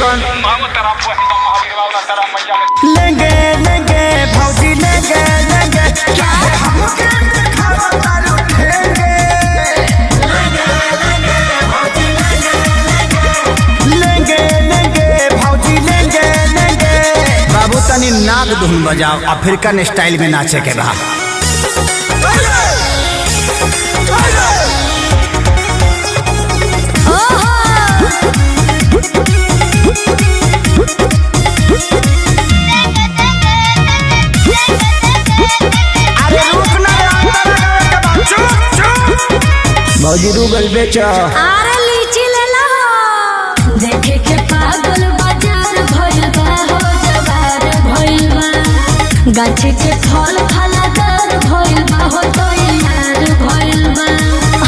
कौन लेंगे लेंगे भौजी लेंगे लेंगे क्या है हमके दिखावा तारू ठेंगे लेंगे लेंगे भौजी लेंगे लेंगे। बाबू तनी नाग धुन बजाओ, अफ्रीकन स्टाइल में नाचे के बा। भौजी रूगल बेचो अरे लीची ले लो देखे के पागल बाजार भइल बा हो जवार भइल बा गाछी के फल फलादार भइल बा हो तो यार भइल बा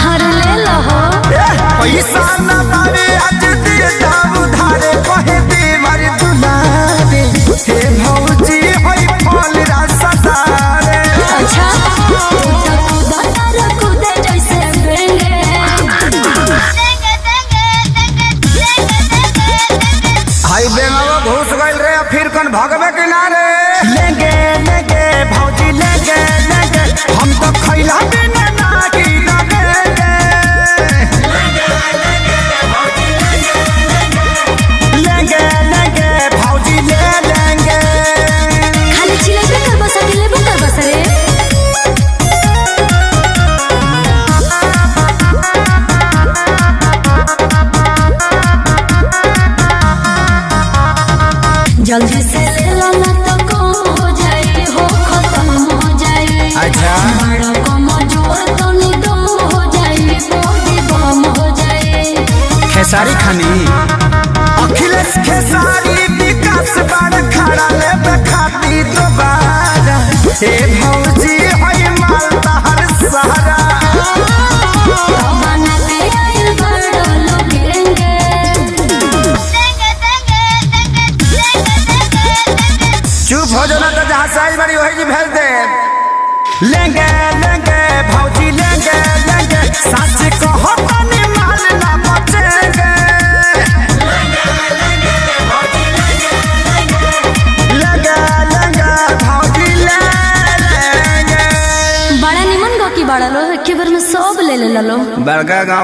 हर ले लो हो पैसा न बारे आज दे दाम उधारे कहे दे मारे दुलारे हे भौजी होई फल रसदारे। अच्छा तू तो कूदर कूदे जैसे बेंगे हाई बेंगावा घुस गइल रे फिर कौन भगवे किनारे लेंगे लेंगे भौजी लेंगे लेंगे हम तो खैला बिना ना की लगेंगे लेंगे लेंगे भौजी ले लेंगे। खाली चिलेबे कर बस दिलेबे कर बस रे जल्दी से ले लो ना तो कम हो जाए हो खत्म हो जाए। अच्छा बड़ा कम जोर तो निदम हो जाए बॉडी बम हो जाए। खेसारी खानी अखिलेश खेसारी विकास बार खड़ा ले बखाती दोबारा हे भौजी होई माल तहर सहारा बना के आइल बड़ा लोगेंगे चुप हो जाना तो जहाँ साइज बड़ी वही जी भेज दे लेंगे लेंगे भौजी लेंगे लेंगे सच कहो तनी माल ना बचेंगे लेंगे लेंगे भौजी ले लेंगे। बड़ा निमन गो की बड़ा लो एक बार में सब ले ले लो बड़का गाँव